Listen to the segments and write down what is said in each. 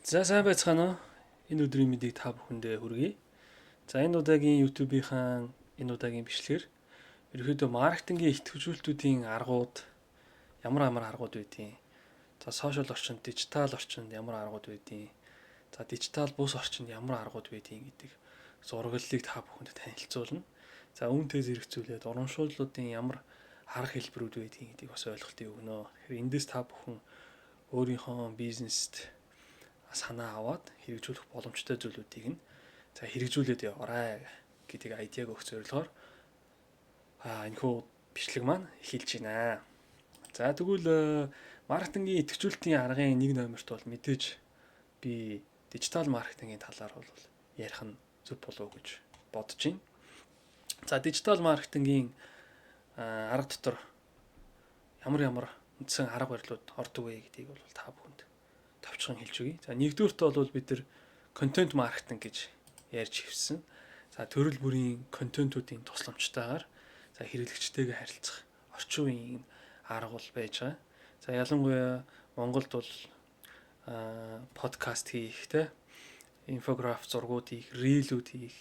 За сайн байцгаана уу? Энэ өдрийн мэндийг та бүхэндээ хүргэе. За энэ удаагийн YouTube-ийн энэ удаагийн бичлэгээр ерөөдөө маркетингийн идэвхжүүлэлтүүдийн аргууд ямар аргууд байдгийг, за сошиал орчинд, дижитал орчинд ямар аргууд байдгийг, за дижитал бус орчинд ямар аргууд байдгийг гэдэг зураглалыг та бүхэнд танилцуулна. За үүнтэй зэрэгцүүлээд урамшууллуудын ямар арга хэлбэрүүд байдгийг гэдгийг бас ойлголтыг өгнө. Тэгэхээр эндээс та бүхэн өөрийнхөө бизнест санаа аваад хэрэгжүүлэх боломжтой зүйлүүдийг нь за хэрэгжүүлээд яваарай гэдэг айдиаг өгөх зорилгоор энэхүү бичлэг маань эхэлж байна. За тэгвэл маркетингийн идэвхжүүлэлтийн аргын нэг номерт бол мэдээж би дижитал маркетингийн талаар бол ярих нь зөв болов уу гэж бодож байна. За дижитал маркетингийн арга дотор ямар үндсэн арга барилууд ордог вэ гэдгийг бол та бүхэнд товчхон хэлж өгье. За нэгдүгüүрт бол бид нар контент маркетинг гэж ярьж хэвсэн. За төрөл бүрийн контентуудын тусламжтайгаар за хэрэглэгчтэйгээ харилцах орчин үеийн арга бол байж байгаа. За ялангуяа Монголд бол подкаст хийх, инфограф зургууд хийх, рилүүд хийх,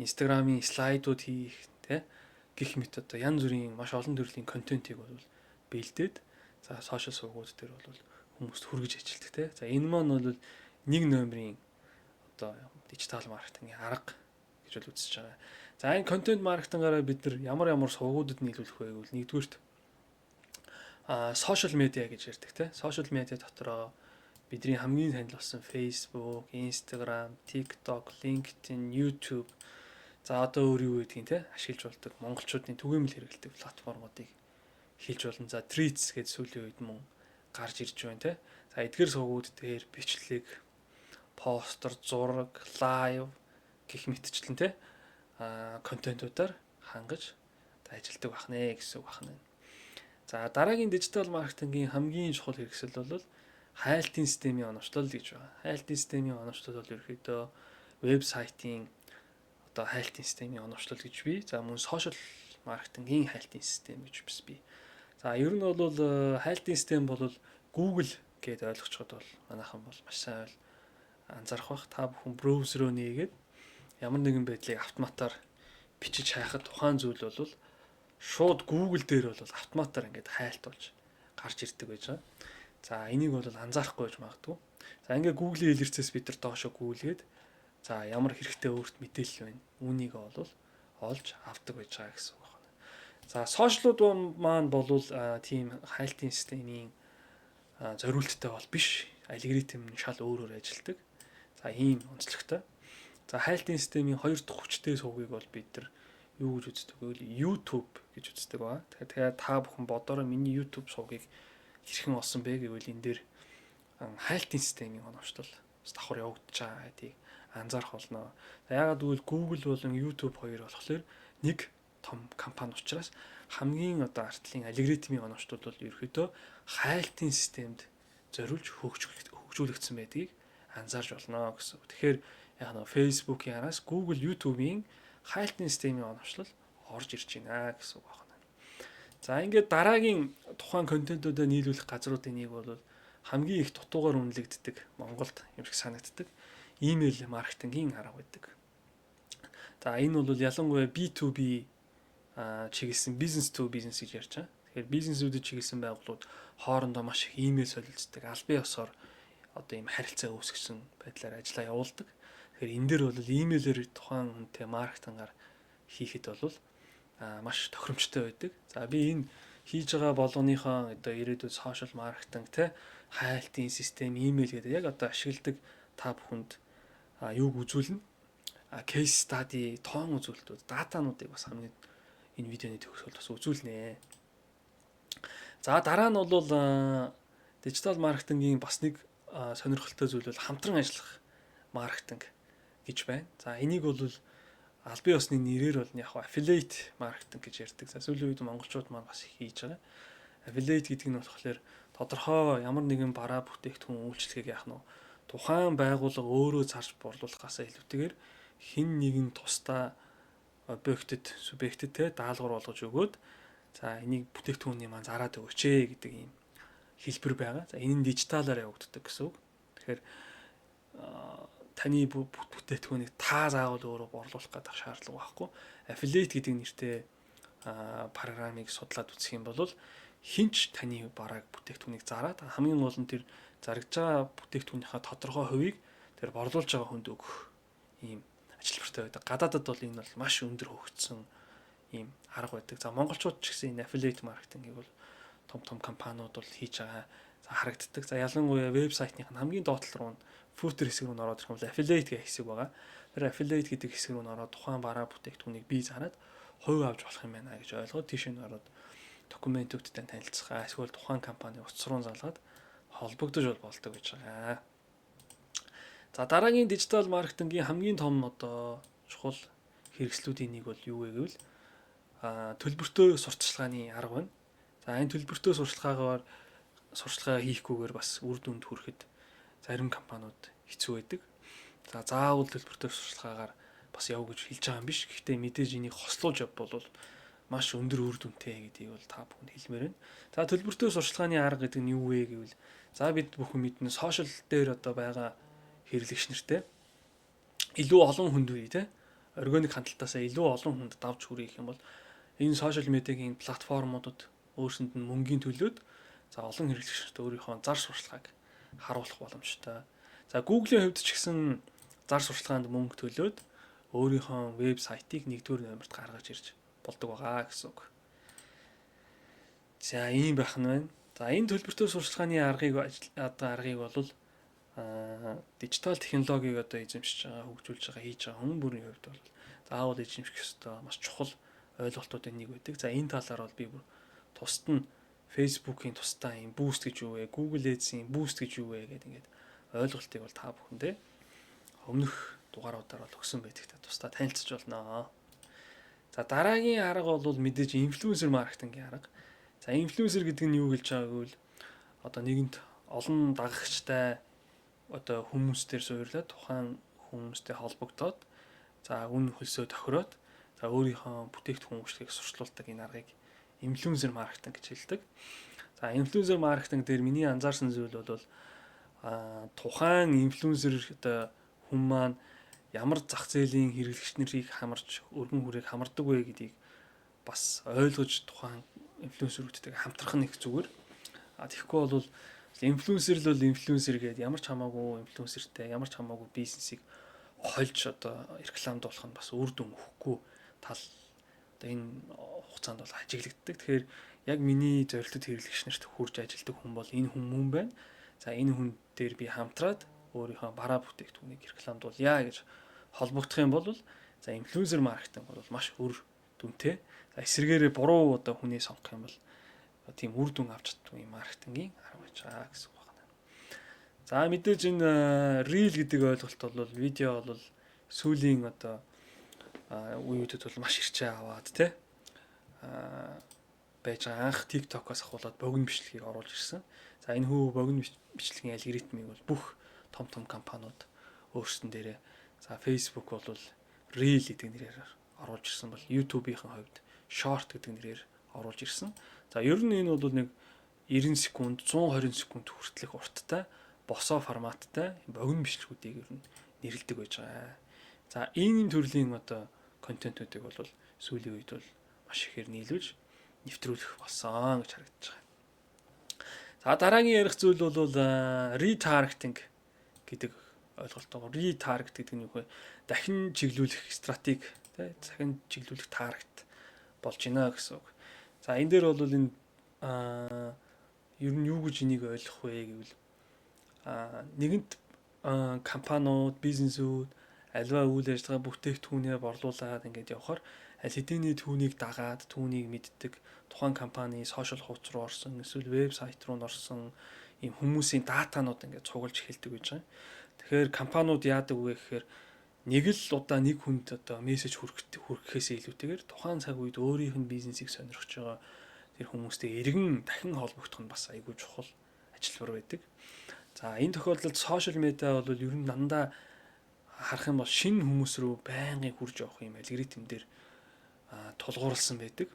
инстаграмын слайдууд хийх, гэх мэт одоо янз бүрийн маш олон төрлийн контентийг бол бэлдээд за сошиал сувгууд дээр бол хүмүүст хүргэж ажилладаг. За энэ маань бол нэг номерын одоо дижитал маркетингийн арга гэж бол үзэж байгаа. За энэ контент маркетингаараа бид нар ямар сувгуудад нийлүүлэх вэ гэвэл нэгдүгüүрт сошиал медиа гэж ярьдаг. Сошиал медиа дотроо бидний хамгийн танил болсон Facebook, Instagram, TikTok, LinkedIn, YouTube за одоо өөр юу гэдгийг ашиглаж болдог монголчуудын түгээмэл хэрэглэдэг платформуудыг хэлж болно. За Threads гэдэг сүүлийн үед мөн гарч ирж байна. За эдгээр сувгууд дээр бичлэг, постэр, зураг, лайв гэх мэтчлэн контентуудаар хангаж ажилтдаг бахнэ гэсэн үг бахна. За дараагийн дижитал маркетингийн хамгийн чухал хэрэгсэл бол хайлтын системийн оновчлол гэж байна. Хайлтын системийн оновчлол бол ерөөхдөө вебсайтын одоо хайлтын системийн оновчлол гэж бий. За мөн сошиал маркетингийн хайлтын систем гэж бас бий. За ер нь бол хайлтын систем бол Google гэдээ ойлгоцоход бол манайхан бол маш сайн анзаарах бах. Та бүхэн браузерөө нээгээд ямар нэгэн байдлыг автоматар бичиж хайхад тухайн зүйл бол шууд Google дээр бол автоматар ингээд хайлтуулж гарч ирдэг байж байгаа. За энийг бол анзаарахгүй байж магадгүй. За ингээд Google-ийн илэрцээс бид нар доошо гүйлгээд за ямар хэрэгтэй өөрт мэдээлэл байна. Үүнийг бол олж авдаг байж байгаа гэсэн үг байна. За сошиалууд маань бол тийм хайлтын системийн зориулттай бол биш. Алгоритм нь шал өөрөөр ажилладаг. За ийм онцлогтой. За хайлтын системийн хоёр дахь хүчтэй сувгийг бол бид нар юу гэж үздэг вэ? YouTube гэж үздэг ба. Тэгэхээр та бүхэн бодороо миний YouTube сувгийг хэрхэн олсон бэ гэвэл энэ дээр хайлтын системийн оновчлол давхар явагдаж байгаа гэдгийг анзаарах болно. Яагаад гэвэл Google болон YouTube хоёр болохоор нэг том компани учраас хамгийн одоо артлын алгоритмын оновчлол бол ерөөдөө хайлтын системд зориулж хөгжүүлэгдсэн байдгийг анзаарч болно гэсэн. Тэгэхээр яг нь Facebook-ийн араас Google, YouTube-ийн хайлтын системийн оновчлол орж ирж байна гэсэн үг байна. За ингээд дараагийн тухайн контентуудаа нийлүүлэх газруудын нэг бол хамгийн их дутуугаар үнэлэгддэг Монголд юм шиг санагддаг email маркетингийн арга байдаг. За энэ бол ялангуяа B2B чиглэсэн business to business гэж ярьж байгаа. Тэгэхээр бизнесүүдэд чиглэсэн байгууллагууд хоорондоо маш их email солилцдог, албан ёсоор одоо ийм харилцаа үүсгэсэн байдлаар ажиллаа явуулдаг. Тэгэхээр энэ дээр бол email-ээр тухайн хүнтэй маркетингаар хийхэд бол маш тохиромжтой байдаг. За би энэ хийж байгаа болгоныхоо одоо ирээдүйд сошиал маркетинг хайлтын систем, email гэдэг яг одоо ашигладаг та бүхэнд юуг үзүүлнэ? Case study, тоон үзүүлэлтүүд, датануудыг бас хамгийн энэ видеоны төгсгөлд бас үзүүлнэ. За дараа нь бол дижитал маркетингийн бас нэг сонирхолтой зүйл бол хамтран ажиллах маркетинг гэж байна. За энийг бол албан ёсны нэрээр бол яг affiliate маркетинг гэж ярьдаг. За сүүлийн үед монголчууд маань бас хийж байгаа. Affiliate гэдэг нь болохоор тодорхой ямар нэгэн бараа бүтээгдэхүүн үйлчлэгийг яах нь тухайн байгууллага өөрөө зарж борлуулахаас илүүтэйгээр хин нэгэн тусдаа объектэд, субъектэд даалгавар болгож өгөөд за энийг бүтээгдэхүүний маань зараад өгөөч гэдэг ийм хэлбэр байгаа. За энэ нь дижиталаар явагддаг гэсэн үг. Тэгэхээр таны бүтээгдэхүүнийг та заавал өөрөө борлуулах гэдэг шаардлага байхгүй. Affiliate гэдэг нэртэй програмыг судлаад үзэх юм бол хинч таны бараг бүтээгдэхүүнийг зараад хамгийн гол нь тэр зарагдж байгаа бүтээгдэхүүнийхээ тодорхой хувийг тэр борлуулж байгаа хүнд өгөх ийм ажилбартай байдаг. Гадаадад бол энэ бол маш өндөр хөгжсөн ийм арга байдаг. За монголчууд ч гэсэн энэ affiliate маркетингийг бол том компаниуд бол хийж байгаа харагддаг. За ялангуяа вебсайтын хамгийн доотлол руу футер хэсэг рүү н ороод ирэх юм бол affiliate гэх хэсэг байгаа. Тэр affiliate гэдэг хэсэг рүү н ороод тухайн бараа бүтээгдэхүүнийг бий зараад хувь авч болох юм байна гэж ойлгоод тийш нь ороод документуудтай танилцах, эсвэл тухайн компани утас руу залгаад холбогдож болдог гэж байгаа. За дараагийн дижитал маркетингийн хамгийн том одоо чухал хэрэгслүүдийн нэг бол юу вэ гэвэл төлбөртөө сурталчилгааны арга байна. За энэ төлбөртөө сурталчилгаа хийхгүйгээр бас үр дүнд хүрэхэд зарим компаниуд хэцүү байдаг. За заавал төлбөртөө сурталчилгаагаар бас яв гэж хэлж байгаа юм биш. Гэхдээ мэдээж энийг хослуулж явбал маш өндөр үр дүнтэй гэдгийг бол та бүхэнд хэлмээр байна. За төлбөртөө сурталчилгааны арга гэдэг нь юу вэ гэвэл за бид бүхэн мэднэ сошиал дээр одоо байгаа хэрэглэгч нартэй илүү олон хүнд үе те органик хандлтаасаа илүү олон хүнд давж хүрэх юм бол энэ сошиал медиагийн платформудад өөрсөнд нь мөнгөний төлөөд за олон хэрэглэгч нарт өөрийнхөө зар сурталчилгааг харуулах боломжтой. За Google-ийн хувьд ч гэсэн зар сурталчилгаанд мөнгө төлөөд өөрийнхөө вебсайтыг нэгдүгээр номерт гаргаж ирж болдог байгаа гэсэн үг. За ийм байх нь байна. За энэ төлбөртөө сурталчилгааны аргыг бол дижитал технологиг одоо эзэмшиж байгаа, хөгжүүлж байгаа, хийж байгаа хүн бүрийн хувьд бол заавал эзэмших ёстой маш чухал ойлголтуудын нэг байдаг. За энэ талаар бол би бүр тусад нь Facebook-ийн тусдаа юм boost гэж юу вэ? Google Ads-ийн boost гэж юу вэ гэдэг ингээд ойлголтыг бол та бүхэндээ өмнөх дугааруудаар бол өгсөн байдагтай тусдаа танилцж болно. За дараагийн арга бол мэдээж инфлюенсер маркетингийн арга. За инфлюенсер гэдэг нь юу гэлж байгааг гэвэл одоо нэгэнт олон дагагчтай одоо хүмүүсээр суйрлаад тухайн хүмүүстэй холбогдоод за үн хөлсөө тохироод за өөрийнхөө бүтээгдэхүүн үйлчлэгийг сурталчилдаг энэ аргыг инфлюенсер маркетинг гэж хэлдэг. За инфлюенсер маркетинг дээр миний анзаарсан зүйл бол тухайн инфлюенсер одоо хүн маань ямар зах зээлийн хэрэглэгч нарыг хамарч өргөн хүрээг хамардаг вэ гэдгийг бас ойлгож тухайн инфлюенсерүүдтэй хамтрах нь их зүгээр. Тэгэхгүй бол инфлюенсер л бол инфлюенсер гэдэг ямар ч хамаагүй инфлюенсертэй ямар ч хамаагүй бизнесийг хольж одоо рекламдуулах нь бас үр дүн өгөхгүй тал одоо энэ хугацаанд бол ажиглагддаг. Тэгэхээр яг миний зорилттой хэрэглэгч нарт хурж ажилдаг хүн бол энэ хүн байна. За энэ хүн дээр би хамтраад өөрийнхөө бараа бүтээгдэхүүнийг рекламдуулъя гэж холбогдох юм бол за инфлюенсер маркетинг бол маш үр дүнтэй. За эсвэргээрээ буруу одоо хүнийг сонгох юм бол тийм үр дүн авч чаддаг юм маркетингийн арга байж байгаа гэсэн үг байна. За мэдээж энэ reel гэдэг ойлголт бол видео бол сүүлийн одоо үеүүдэд бол маш ирчээ аваад те байж байгаа. Анх TikTok-оос ахуулаад богино бичлэгийг оруулж ирсэн. За энэ хүү богино бичлэгийн алгоритмыг бол бүх том компаниуд өөрсдөн дээрээ за Facebook бол reel гэдэг нэрээр оруулж ирсэн бол YouTube-ийн хувьд short гэдэг нэрээр оруулж ирсэн. За ер нь энэ бол нэг 90 секунд, 120 секунд хүртэлх урттай, босоо форматтай богино бичлэгүүдийг ер нь нэрлэдэг байж байгаа. За энэ төрлийн одоо контентуудыг бол сүүлийн үед бол маш ихээр нийлүүлж нэвтрүүлэх болсон гэж харагдаж байгаа. За дараагийн ярих зүйл бол retargeting гэдэг ойлголт байгаа. Retarget гэдэг нь юу вэ? Дахин чиглүүлэх стратеги, дахин чиглүүлэх таргет болж байна гэсэн үг. За энэ дээр бол энэ ер нь юу гэж энийг ойлгох вэ гэвэл нэгэнт компаниуд, бизнесүүд альва үйл ажиллагаа бүтээгдэхүүнээ борлуулад ингээд явхаар аль хэдийн түүнийг дагаад, түүнийг мэддэг тухайн компани сошиал хуудас руу орсон, эсвэл вебсайт руу орсон ийм хүмүүсийн датанууд ингээд цуглаж эхэлдэг гэж байгаа. Тэгэхээр компаниуд яадаг вэ гэхээр нэг л удаа нэг хүнд одоо мессеж хүргэхээс илүүтэйгээр тухайн цаг үед өөрийнх нь бизнесийг сонирхож байгаа тэр хүмүүстэй эргэн дахин холбогдох нь бас айгүй чухал ажилбар байдаг. За энэ тохиолдолд сошиал медиа бол ер нь дандаа харах юм бол шинэ хүмүүс рүү байнгын хурж явах юм алгоритм дээр тулгуурласан байдаг.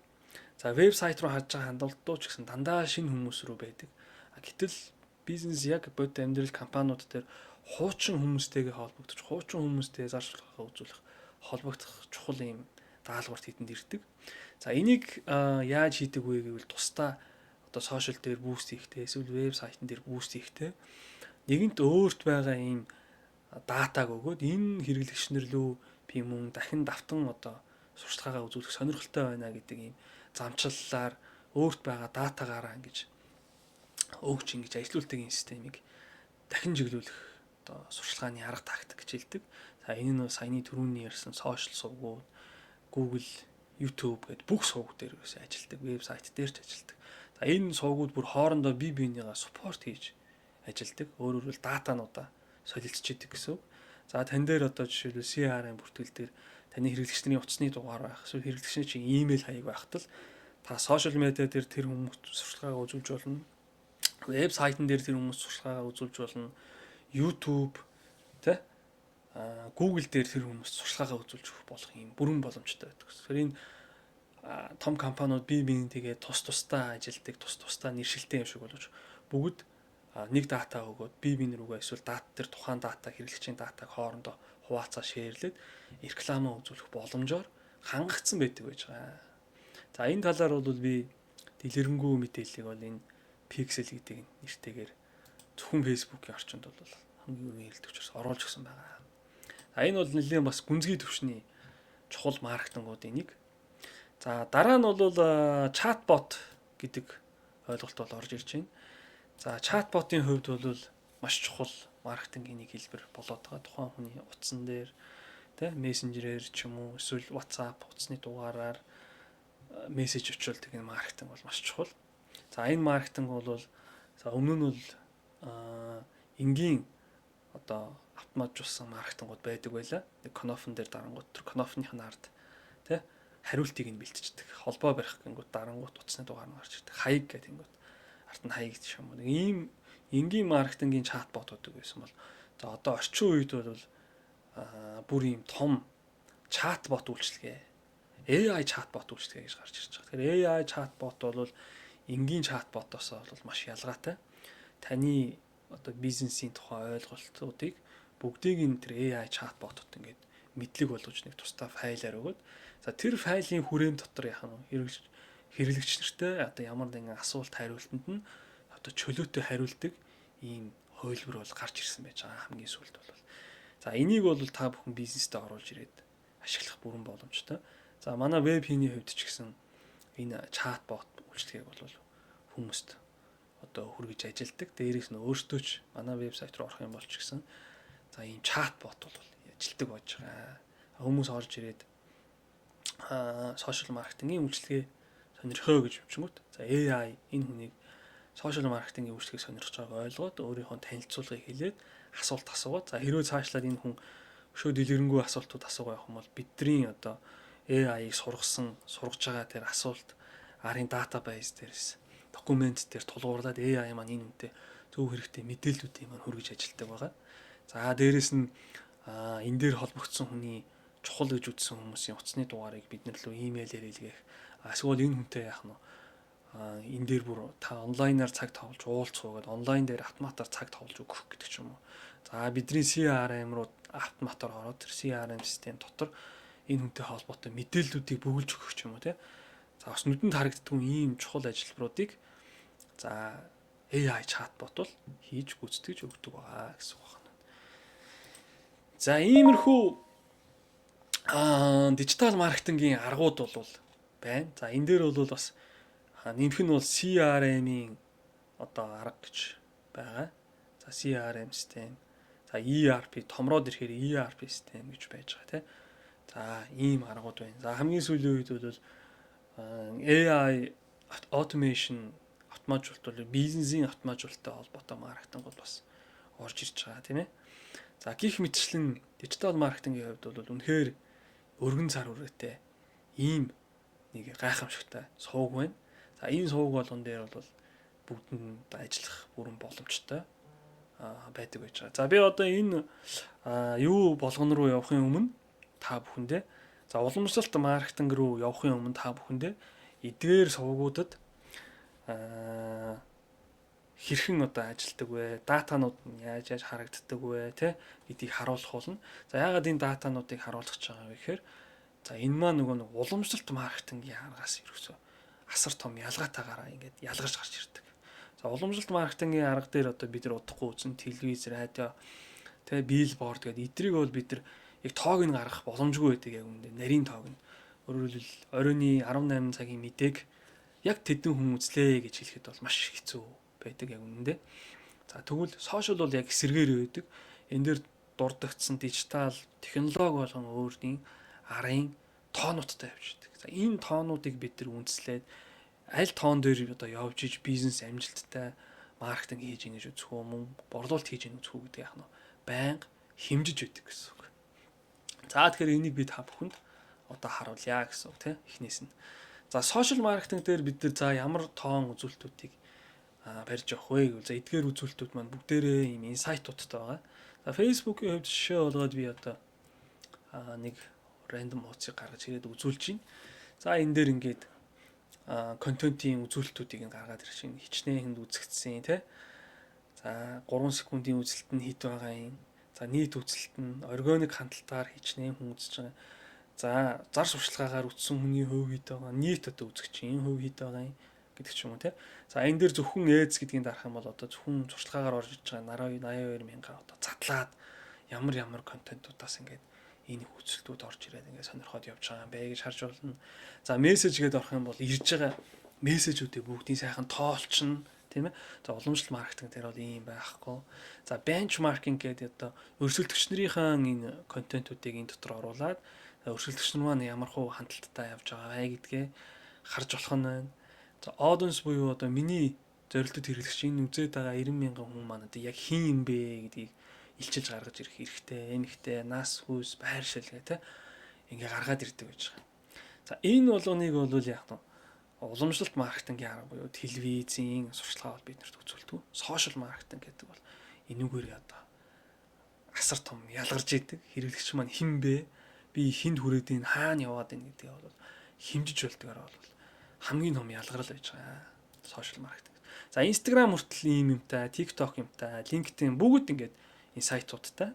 За вебсайт руу харж байгаа хандлагатуу ч гэсэн дандаа шинэ хүмүүс рүү байдаг. Гэтэл бизнес яг бодит амьдрал компаниуд дээр хуучин хүмүүстэйгээ холбогдож, хуучин хүмүүстэй зарчлагаа үзүүлэх, холбогдох чухал юм даалгаварт хэдэнд ирдэг. За энийг яаж хийдэг вэ гэвэл тусдаа одоо сошиал дээр бүүст хийхдээ, эсвэл вебсайтн дээр бүүст хийхдээ нэгэнт өөрт байгаа ийм датаг өгөөд энэ хэрэглэгчнэр лөө би мөн дахин давтан одоо сурчлагаагаа үзүүлэх сонирхолтой байна гэдэг ийм замчлалаар өөрт байгаа датагаараа ингэж өгч ингэж ажилуулдаг энэ системийг дахин чиглүүлэх одоо сурчлагын арга тактик гэж хэлдэг. За энэ нь саяны түрүүний ярьсан сошиал сувгууд, Google, YouTube гэдэг бүх сувг дээр үс ажилдаг, вебсайт дээр ч ажилдаг. За энэ сувгууд бүр хоорондоо бие биенийгаа суппорт хийж ажилдаг. Өөрөөр хэлбэл датануудаа солилцож идэг гэсэн. За тань дээр одоо жишээлбэл CRM бүртгэл дээр таны хэрэглэгчдийн утасны дугаар байх, эсвэл хэрэглэгчний чинь имэйл хаяг байхад л та сошиал медиа дээр тэр хүмүүст сурчлагаа үзүүлж болно. Вебсайтн дээр тэр хүмүүст сурчлагаа үзүүлж болно. YouTube тэ Google дээр тэр хүмүүст сурчлагаа үзүүлж өгөх болох юм бүрэн боломжтой байдаг. Тэгэхээр энэ том компаниуд бие биентэйгээ тус тусдаа ажилдаг, тус тусдаа нэршилтэй юм шиг боловч бүгд нэг дата өгөөд бие биенэр үгээ эсвэл дата тэр тухайн дата хэрэглэгчийн датаг хоорондоо хуваацаа шеэрлээд реклама үзүүлэх боломжоор хангагдсан байдаг байж байгаа. За энэ талаар бол би дэлгэрэнгүй мэдээллийг бол энэ Pixel гэдэг нэртэйгээр зөвхөн Facebook-ийн орчинд бол хамгийн өргөн эрэлт учраас оруулж гисэн байгаа. За энэ бол нэлийн бас гүнзгий төвшний чухал маркетингуудын нэг. За дараа нь бол чатбот гэдэг ойлголт бол орж ирж байна. За чатботын хувьд бол маш чухал маркетингийн нэг хэлбэр болоод байгаа. Тухайн хүний утсан дээр тэ мессенжерээр ч юм уу эсвэл WhatsApp утасны дугаараар мессеж өчүүлдэг энэ маркетинг бол маш чухал. За энэ маркетинг бол за өмнө нь бол энгийн одоо автоматжуулсан маркетингууд байдаг байлаа. Нэг Knopf дээр дарангууд тэр Knopf-ийн ард тэ хариултыг нь бэлтждэг. Холбоо барих гингүүд дарангууд утасны дугаар нь гарч ирдэг. Хаяг гэдэг юм. Ард нь хаяг гэж юм. Ийм энгийн маркетингийн чатботууд байсан бол за одоо орчин үед бол бүр ийм том чатбот үйлчилгээ AI чатбот үйлчилгээ гэж гарч ирж байгаа. Тэгэхээр AI чатбот бол энгийн чатботоос бол маш ялгаатай. Таны одоо бизнесийн тухай ойлголтуудыг бүгдийг нь тэр AI чатботод ингээд мэдлэг болгож нэг тусдаа файлаар өгöd. За тэр файлын хүрээн дотор яах нь хэрэглэгч нартай одоо ямар нэгэн асуулт хариултанд нь одоо чөлөөтэй хариулдаг ийм хувилбар бол гарч ирсэн байж байгаа хамгийн сүүлд бол. За энийг бол та бүхэн бизнестэй оруулж ирээд ашиглах бүрэн боломжтой. За манай веб хийний хувьд ч гэсэн энэ чатбот үйлчилгээг бол хүмүүст одоо хүргэж ажилдаг. Дээрээс нь өөртөө ч манай вебсайт руу орох юм бол ч гэсэн за ийм чатбот бол ажилдаг болж байгаа. Хүмүүс орж ирээд сошиал маркетингийн үйлчилгээ сонирхоо гэж бичгүүт. За AI энэ хүнийг сошиал маркетингийн үйлчилгээг сонирхож байгааг ойлгоод өөрийнхөө танилцуулгыг хэлээд асуулт асуугаад за хэрвээ цаашлаад энэ хүн өшөө дэлгэрэнгүй асуултууд асуугаа явах юм бол бидний одоо AI-ыг сургаж байгаа тэр асуулт арын database дээрээс документ дээр тулгуурлаад AI маань энэ үнэтэй зөв хэрэгтэй мэдээллүүдийг маань хүргэж ажилтдаг байгаа. За дээрэс нь энэ дээр холбогдсон хүний чухал гэж үзсэн хүмүүсийн утасны дугаарыг бид нар рүү имэйлээр илгээх. Эсвэл энэ хүнтэй яах нь энэ дээр бүр та онлайнаар цаг тоглож уулзах гэдэг онлайн дээр автоматар цаг тоглож өгөх гэдэг ч юм уу. За бидний CRM руу автоматар ороод тэр CRM систем дотор энэ хүнтэй холбоотой мэдээллүүдийг бөглөж өгөх ч юм уу тий. За бас нүдэнд харагддгүй ийм чухал ажлуудыг за AI чатбот бол хийж гүйцэтгэж өгдөг байгаа гэсэн үг байна. За иймэрхүү дижитал маркетингийн аргууд бол байна. За энэ дээр бол бас нэмэх нь бол CRM-ийн одоо арга гэж байгаа. За CRM систем, за ERP томроод ирэхээр ERP систем гэж байж байгаа тийм. За ийм аргууд байна. За хамгийн сүүлийн үед бол AI automation автоматжуулалт бол бизнесийн автоматжуулалттай холбоотой маркетинг бол бас орж ирж байгаа тийм ээ. За гих мэтчлэн дижитал маркетингийн хувьд бол үнэхээр өргөн цар хүрээтэй ийм нэг гайхамшигтай сувг байна. За энэ сувг болгон дээр бол бүгдэнд ажиллах бүрэн боломжтой байдаг байж байгаа. За би одоо энэ юу болгон руу явахын өмнө та бүхэндээ за уламжлалт маркетинг руу явахын өмнө та бүхэндээ эдгээр сувгуудад хэрхэн одоо ажилтдаг вэ? Датанууд нь яаж харагддаг вэ? Тэ гэдгийг харуулах болно. За яагаад энэ датануудыг харуулах гэж байгаа вэ гэхээр за энэ маань нөгөө нэг уламжлалт маркетингийн аргаас ерөөсөө асар том ялгаатаагаараа ингээд ялгарч гарч ирдэг. За уламжлалт маркетингийн арга дээр одоо бид нар удахгүй үзэн телевиз, радио, тэ биллборд гэдэг эдрийг бол бид нар яг тоог нь гаргах боломжгүй байдаг яг үүндээ нарийн тоог нь. Өөрөөр хэлбэл оройны 18 цагийн мэдээг яг тэдэн хүн үзлээ гэж хэлэхэд бол маш хэцүү байдаг яг үнэндээ. За тэгвэл сошиал бол яг эсэргээр байдаг. Энэ дээр дурддагдсан дижитал технологи болгон өөрийн арын тоонуудтай явж байдаг. За энэ тоонуудыг бид нар үндэслээд аль тоон дээр одоо явж иж бизнес амжилттай маркетинг хийж ийнэ гэж үзэх үү, мөн борлуулалт хийж ийнэ үзэх үү гэдэг яг нь байнга хэмжиж байдаг гэсэн үг. За тэгэхээр энийг би та бүхэнд одоо харуулъя гэсэн үг тийм эхнээс нь. За сошиал маркетинг дээр бид нар за ямар тоон үзүүлэлтүүдийг барьж явах вэ гэвэл за эдгээр үзүүлэлтүүд маань бүгдээрээ ийм инсайтуудтай байгаа. За Facebook-ийн хувьд жишээ болгоод би одоо нэг рандом хуудсыг гаргаж ирээд үзүүлж байна. За энэ дээр ингээд контентын үзүүлэлтүүдийг гаргаад ирж байна. Хичнээн хүнд үзэгдсэн тий. За 3 секундын үзэлт нь хэд байгаа юм. За нийт үзэлт нь органик хандлтаар хичнээн хүн үзэж байгаа. За зар сурталчилгаагаар үтсэн хүний хувь хэд байгаа. Нийт одоо үзэгчийн хувь хэд байгаа юм гэдэг ч юм уу тий. За энэ дээр зөвхөн эдс гэдгийг дарах юм бол одоо зөвхөн сурталчилгаагаар орж иж байгаа 82 мянга одоо задлаад ямар контентуудаас ингээд энэ хүчилтүүд орж ирээд ингээд сонирхоод явж байгаа юм бэ гэж харж болно. За мессеж гээд орох юм бол ирж байгаа мессежүүдийг бүгдийг сайхан тоолчихно, тийм ээ. За уламжлалт маркетинг дээр бол ийм байхгүй. За бенчмаркинг гэдэг одоо өрсөлдөгч нарынхаа энэ контентуудыг энэ дотор оруулаад өрсөлдөгч нар маань ямар хуу хандлттай явж байгаа вэ гэдгээ харж болох нь байна. За audience буюу одоо миний зорилтод хэрэглэгч энэ үзээд байгаа 90 мянган хүн маань одоо яг хин юм бэ гэдгийг илчилж гаргаж ирэх хэрэгтэй. Эмэгтэй, нас, хүүс, байр шилгээ те ингээ гаргаад ирдэг гэж байгаа. За энэ болгоныг бол яг нь уламжлалт маркетингийн арга буюу телевизийн сурталчилгаа бол биднэрт үзүүлдэг. Сошиал маркетинг гэдэг бол энүүгээр одоо асар том ялгарч идэг. Хэрэглэгч маань хэн бэ? Би хүнд хүрээд ийн хаана яваад ийн гэдгийг бол хэмжиж болдгоор бол хамгийн том ялгарл байж байгаа. Сошиал маркетинг. За Instagram хүртэл ийм юмтай, TikTok юмтай, LinkedIn бүгд ингээд энэ сайтуудтай.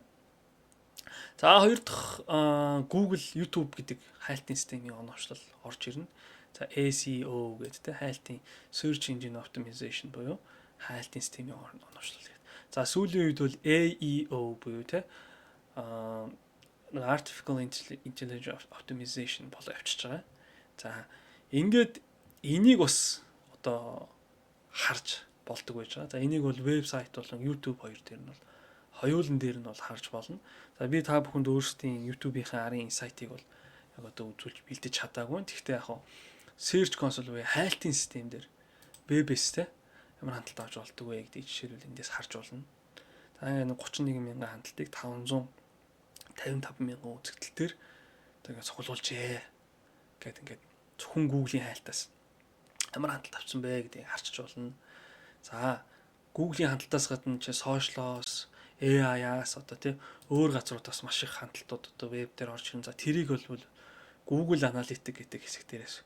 За хоёр дахь Google, YouTube гэдэг хайлтын системийн оновчлол орж ирнэ. За SEO гэдэг те хайлтын Search Engine Optimization буюу хайлтын системийн оновчлол гэдэг. За сүүлийн үед бол AEO буюу те Artificial Intelligence Optimization болоо явчихж байгаа. За ингээд энийг бас одоо харж болдог байж байгаа. За энийг бол вебсайт болон YouTube хоёр дээр нь бол хоёулан дээр нь бол харж болно. За би та бүхэнд өөрсдийн YouTube-ийн арын сайтыг бол яг одоо үзүүлж бэлдэж чадаагүй. Гэхдээ яг хаа Search Console буюу хайлтын систем дээр вебэстэй ямар хандлт авч болдог вэ гэдгийг жишээлбэл эндээс харж болно. За энэ 31 мянган хандлтыг 555 мянган үзэгдэл дээр тэгээд цуглуулжээ гэдэг ингээд зөвхөн Google-ийн хайлтаас ямар хандлт авсан бэ гэдгийг харчиж болно. За Google-ийн хандлтаас гадна чи сошиалоос AI-аас одоо тий өөр газруудаас маш их хандлтууд одоо веб дээр орж ирэн. За тэрийг бол Google Analytics гэдэг хэсэг дээрээс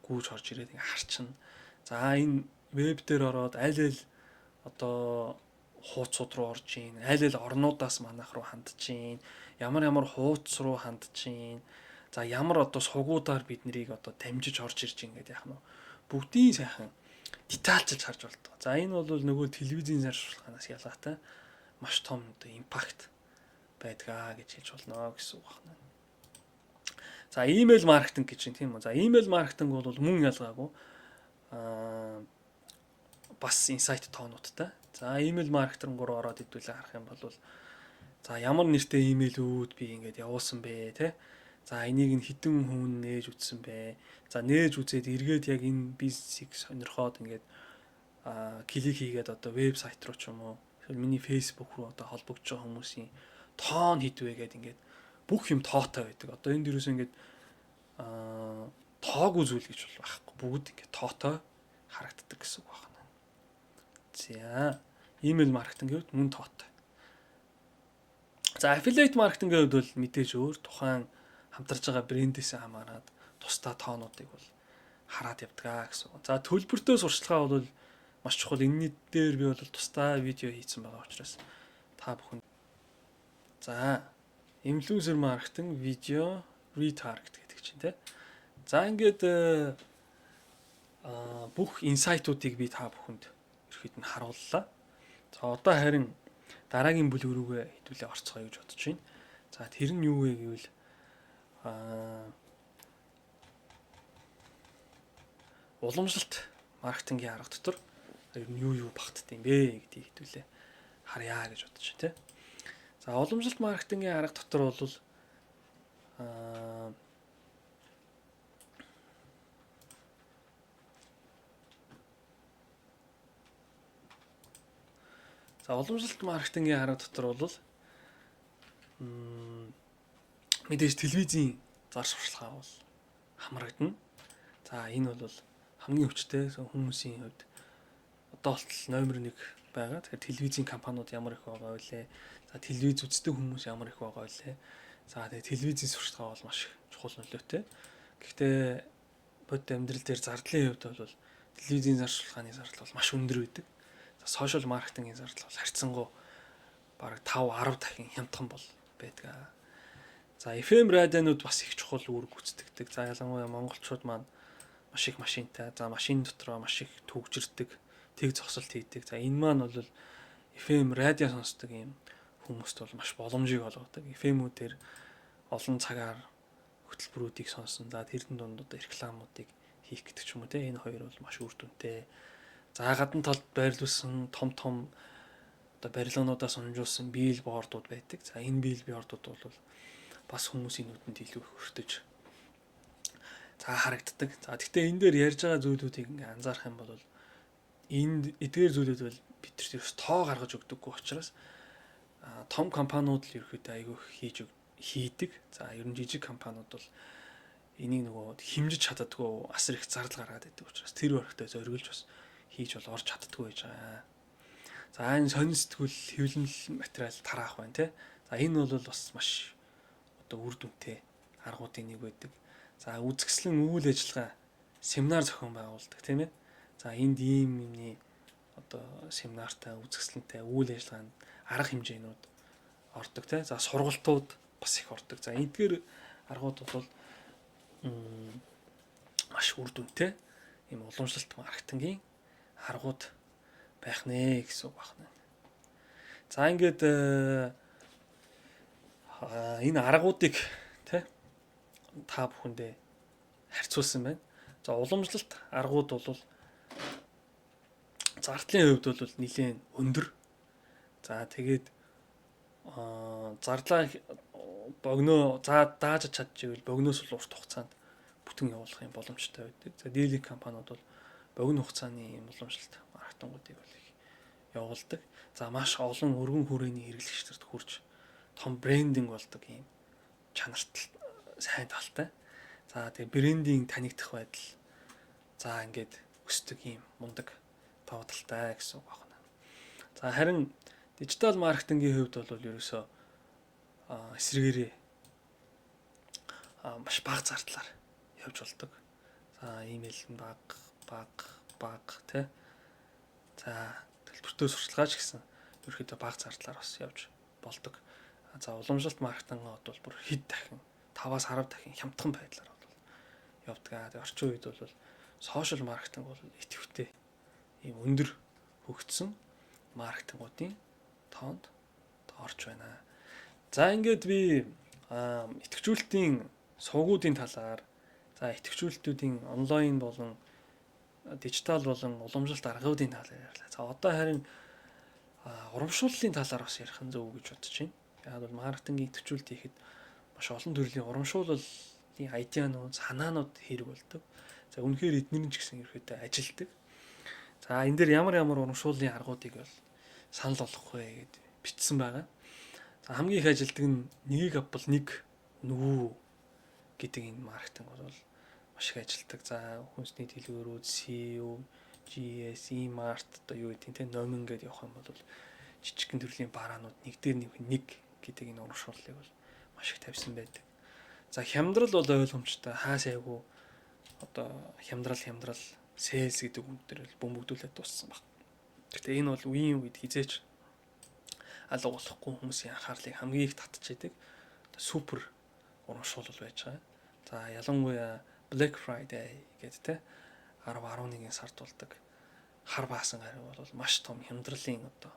гүйж орж ирээд ингээ харчихна. За энэ веб дээр ороод аль одоо хуудсууд руу орж ийн, аль орнуудаас манайх руу хандж ийн, ямар хуудас руу хандж ийн. За ямар одоо сугуудаар бид нарыг одоо дамжиж орж ирж ийн гэдэг яг нь бүгдийн сайхан детальчилж харж болдог. За энэ бол нөгөө телевизийн зар сурталчилгаанаас ялгаатай маш том одоо импакт байдгаа гэж хэлж болно гэсэн үг байна. За email маркетинг гэж юм тийм үү. За email маркетинг бол мөн ялгаагүй бас инсайт тоонуудтай. За email маркетингоор ороод идүүлээ харах юм бол за ямар нэртэй имэйлүүд би ингээд явуулсан бэ те. За энийг нь хэдэн хүн нээж үзсэн бэ. За нээж үзээд эргээд яг энэ бизнесийг сонирхоод ингээд клик хийгээд одоо вебсайт руу ч юм уу миний Facebook руу одоо холбогдож байгаа хүмүүсийн тоон хідвэ гэдэг ингээд бүх юм тоотой байдаг. Одоо энэ дээрээс ингээд тоог үзүүл гэж бол байхгүй. Бүгд ингээд тоотой харагддаг гэсэн үг байна. За, email маркетингийн хувьд мөн тоотой. За, affiliate маркетингийн хувьд бол мэдээж өөр тухайн хамтарч байгаа брэндээс хамаарат тусдаа тоонуудыг бол хараад явдаг гэсэн үг. За, төлбөртэй сурталчилгаа бол маш чухал. Энэний дээр би бол тусдаа видео хийсэн байгаа учраас та бүхэн за инфлюенсер маркетинг видео ретаргет гэдэг чинь те. За ингээд бүх инсайтуудыг би та бүхэнд ерөөд нь харууллаа. За одоо харин дараагийн бүлэг рүүгээ хэдүүлээ орцгоё гэж бодож байна. За тэр нь юу вэ гэвэл уламжлалт маркетингийн арга дотор ер нь юу багтдаг юм бэ гэдгийг хэдүүлээ харъя гэж бодож байна те. За уламжлалт маркетингийн арга дотор бол за уламжлалт маркетингийн арга дотор бол мэдээж телевизийн зар сурталчилгаа бол хамрагдана. За энэ бол хамгийн хүчтэй хүмүүсийн хувьд одоо болтол номер 1 байгаа. Тэгэхээр телевизийн компаниуд ямар их байгаа вэ? За телевиз үздэг хүмүүс ямар их байгаа вэ? За тэгээ телевизийн сурталчилгаа бол маш чухал нөлөөтэй. Гэхдээ бод амьдрал дээр зардлын хувьд бол телевизийн зар сурталчилгааны зардал бол маш өндөр байдаг. За сошиал маркетингийн зардал бол харьцангуй бараг 5-10 дахин хямдхан бол байдаг. За FM радионууд бас их чухал үүрэг гүйцэтгэдэг. За ялангуяа монголчууд маань маш их машинтай. За машин дотроо маш их түгжирдэг, тэг зогсолт хийдэг. За энэ маань бол FM радио сонсдог юм хүмүүст бол маш боломжийг олгодог. FM-үүдээр олон цагаар хөтөлбөрүүдийг сонсон. За тэрэн донд одоо рекламуудыг хийх гэдэг ч юм уу те. Энэ хоёр бол маш үр дүнтэй. За гадна талд байрлуулсан том одоо барилгаануудаас унжуулсан билбордууд байдаг. За энэ билбордууд бол бас хүмүүсийн нүдэнд илүү их өртөж за харагддаг. За гэхдээ энэ дээр ярьж байгаа зүйлүүдийг ингээ анзаарах юм бол эдгээр зүйлүүд бол бидэрт ерөөс тоо гаргаж өгдөггүй учраас том компаниуд л ерөөхдөө айгүй хийдэг. За ер нь жижиг компаниуд бол энийг нөгөө хэмжиж чаддаггүй асар их зардал гаргаад байдаг учраас тэр өрхтөө зориулж бас хийж бол орж чаддаггүй байж байгаа. За энэ сонин сэтгүүл хэвлэл материал тараах байна те. За энэ бол бас маш одоо үр дүнтэй аргуудын нэг байдаг. За үзэсгэлэн үйл ажиллагаа семинар зохион байгуулдаг тийм ээ. За энд ийм юмний одоо семинартай үзэсгэлэнтэй үйл ажиллагаанд арга хэмжээнүүд ордог тийм. За сургалтууд бас их ордог. За эдгээр аргууд бол маш үр дүнтэй ийм уламжлалт маркетингийн аргууд байх нэ гэсэн үг байна. За ингээд энэ аргуудыг та бүхэндээ харьцуулсан байна. За уламжлалт аргууд бол зардлын хувьд бол нэлээд өндөр. За тэгээд зардлаа богино дааж чадчихвэл богиноос л урт хугацаанд бүтэн явуулах юм боломжтой байдаг. За дийлэнх компаниуд бол богино хугацааны уламжлалт маркетингуудыг бол явуулдаг. За маш олон өргөн хүрээний хэрэглэгчдэрт хүрч том брендинг болдог юм чанартай сайн талтай. За тэгээ брендинг танигдах байдал за ингээд өсдөг юм мундаг тав талтай гэсэн үг байна. За харин дижитал маркетингийн хувьд бол ерөөсөө эсрэгээрээ маш бага зардлаар явж болдог. За имэйл нь бага тий. За төлбөртэй сурталчилгаач гэсэн ерөөхдөө бага зардлаар бас явж болдог. За уламжлалт маркетингод бол бүр хэд дахин 5-аас 10 дахин хямдхан байдлаар бол явдаг. Тэгээ орчин үед бол сошиал маркетинг бол идэвхтэй ийм өндөр хөгжсөн маркетингуудын тоонд орж байна. За ингээд би идэвхжүүлэлтийн сувгуудын талаар за идэвхжүүлэлтүүдийн онлайн болон дижитал болон уламжлалт аргуудын талаар ярьлаа. За одоо харин урамшууллын талаар бас ярих нь зөв гэж бодож байна. Яг бол маркетингийн идэвхжүүлэлт хийхэд маш олон төрлийн урамшууллын айдианууд, санаанууд хэрэг болдог. За үнэхээр эдгээр нь ч гэсэн ерөөдөө ажилдаг. За энэ дээр ямар урамшууллын аргуудыг бол санал болгох вэ гэд бичсэн байгаа. За хамгийн их ажилдаг нь нэгийг авбал нэг нүгүү гэдэг энэ маркетинг бол маш их ажилдаг. За хүнсний дэлгүүрүүд, SEO, GS, E-Mart одоо юу гэдэг тийм номин гэдээ явах юм бол жижигхэн төрлийн бараанууд нэг дээр нэг гэдэг энэ урамшууллыг бол маш их тавьсан байдаг. За хямдрал бол ойлгомжтой. Хаа сайгүй одоо хямдрал sales гэдэг үгнээр бөмбөгдүүлээд дууссан баг. Гэтэ энэ бол үеийн үед хизээч алга болохгүй хүмүүсийн анхаарлыг хамгийн их татчихэдэг супер урамшуул байж байгаа. За ялангуяа Black Friday гэдэг те 10-11 сард болдог хар баасан гариг бол маш том хямдралын одоо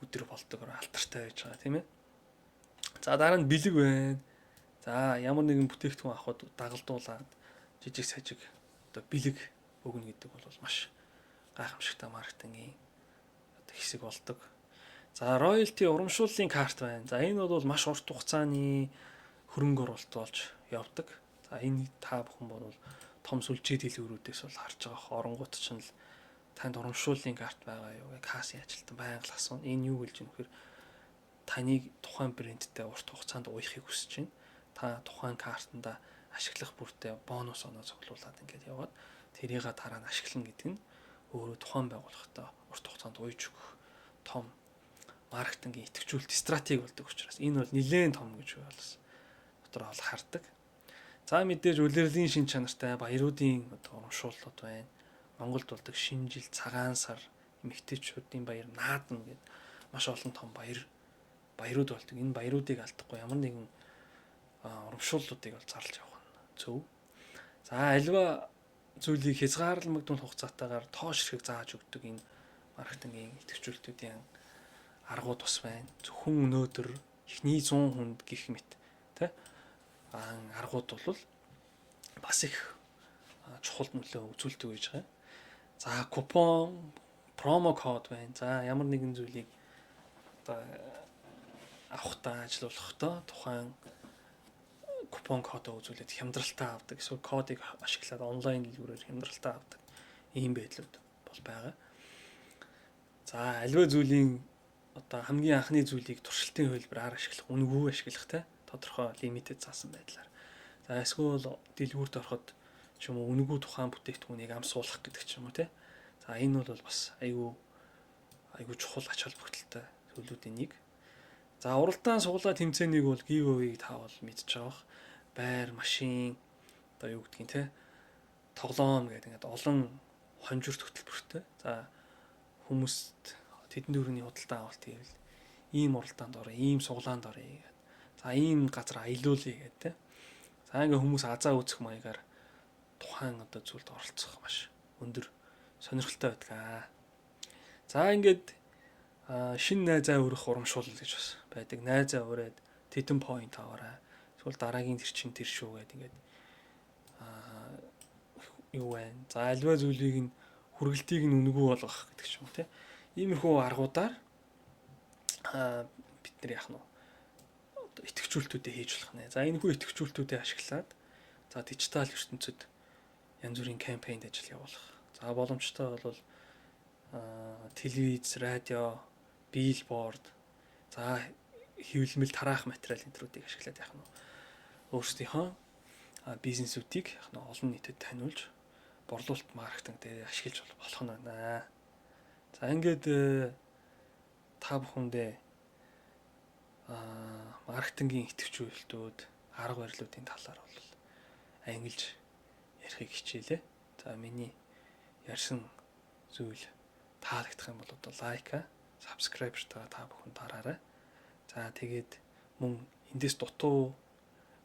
өдөр болдог алдартай байж байгаа тийм ээ. За дараа нь бэлэг байна. За ямар нэгэн бүтээгдэхүүн авахд дагалдуулаад жижиг сажиг одоо бэлэг өгнө гэдэг бол маш гайхамшигтай маркетингийн одоо хэсэг болдог. За royalty урамшууллын карт байна. За энэ бол маш урт хугацааны хөрөнгө оруулалт болж явдаг. За энэ та бүхэн бол том сүлжээ дэлгүүрүүдээс бол харж байгаа оронгууд ч л танд урамшууллын карт байгаа юу гэж кассын ажилтан байнга л асууна. Энэ юу гэлж юм хэр таныг тухайн брэндтэй урт хугацаанд уяахыг хүсэж байна. Та тухайн картанда ашиглах бүртээ бонус оноо цуглуулад ингээд яваад тэрийг дараа нь ашиглана гэдэг нь өөрөө тухайн байгууллагатай урт хугацаанд уйж өгөх том маркетингийн идэвхжүүлэлт стратеги болдог учраас энэ бол нэлээд том гэж бас дотор ол хардаг. За мэдээж улирлын шин чанартай баяруудын одоо урамшууллууд байна. Монголд болдог шинэ жил цагаан сар эмэгтэйчүүдийн баяр наадам гэдэг маш олон том баярууд болдог. Энэ баяруудыг алдахгүй ямар нэгэн урамшууллуудыг бол зарлж явах нь зөв. За альва зүйлийг хязгаарламжтай хугацаатаагаар тоош хэрэг зааж өгдөг энэ маркетингийн идэвхжүүлэлтүүдийн аргууд бас байна. Зөвхөн өнөөдөр эхний 100 хүнд гих мэт тэ аргууд бол бас их чухал нөлөө үзүүлдэг гэж байгаа. За купон, промо код байна. За ямар нэгэн зүйлийг одоо авахтаа ажилуулахдаа тухайн купон кодоо үзүүлээд хямдралтай авдаг. Эсвэл кодыг ашиглаад онлайн дэлгүүрээр хямдралтай авдаг. Ийм байдлууд бол байгаа. За аливаа зүйлийн одоо хамгийн анхны зүйлийг туршилтын хөлбөрөөр ашиглах, үнэгүй ашиглах те тодорхой лимитэд заасан байдлаар. За эсвэл дэлгүүрт ороход ч юм уу үнэгүй тухайн бүтээгдэхүүнийг ам суулгах гэдэг ч юм уу те. За энэ бол бас айгүй чухал ач холбогдолтой зүйлүүдийн нэг. За уралдаан суглаа тэмцээнийг бол giveaway та бол мэдж байгаа. Байр, машин одоо юу гэдгийг те тоглоом гэдэг ингээд олон хонжирт хөтөлбөртэй. За хүмүүст тэдэн дөрөвний худалдаа авалт хийвэл ийм уралдаанд орё, ийм суглаанд орё гэдэг. За ийм газар аялуулъя гэдэг те. За ингээ хүмүүс азаа үүсэх маягаар тухайн одоо зүйлд оролцох маш өндөр сонирхолтой байдаг. За ингээд шинэ найзаа өрөх урамшуул гэж бас байдаг. Найзаа өрөөд тэтэн point аваарай. Эсвэл дараагийн тэр чин тэр шүү гэдэг ингээд юу вэ? За альва зүйлийг нь хүргэлтийг нь үнэгүй болгох гэдэг ч юм уу те. Иймэрхүү аргуудаар бид нар яах нь одоо идэвхжүүлэлтүүдээ хийж болох нэ. За энэхүү идэвхжүүлэлтүүдээ ашиглаад за дижитал ертөнцид янз бүрийн кампайнд ажил явуулах. За боломжтой бол телевиз, радио, биллборд, за хэвлэмэл тараах материал энтрүүдийг ашиглаад яах нь өөрсдийнхөө бизнесүүдийг яах нь олон нийтэд таниулж борлуулалт маркетинг дээр ашиглаж болох нь байна. За ингээд та бүхэндээ маркетингийн идэвхжүүлэлтүүд, арга барилуудын талаар бол ангилж ярихыг хичээлээ. За миний ярьсан зүйл таалагдах юм бол одоо лайка, subscribe та бүхэн дараарай. За тэгээд мөн эндээс дутуу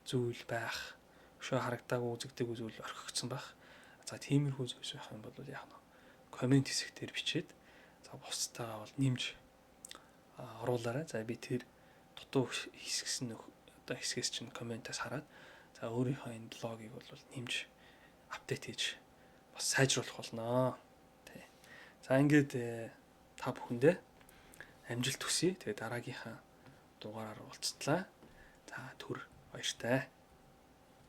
зүйл байх, өшөө харагдаагүй үзэгдээгүй зүйл орхигдсон байх. За тиймэрхүү зүйлс байх юм бол яах нь комент хэсэг дээр бичээд за бусдаагаа бол нэмж оруулаарай. За би тэр дутуу хэсгээс чинь комментээс хараад за өөрийнхөө энэ блогийг бол нэмж апдейт хийж бас сайжруулах болно. Тэ. За ингээд та бүхэндээ амжилт хүсье. Тэгээ дараагийнхаа дугаараар уулзтлаа. За түр баяртай.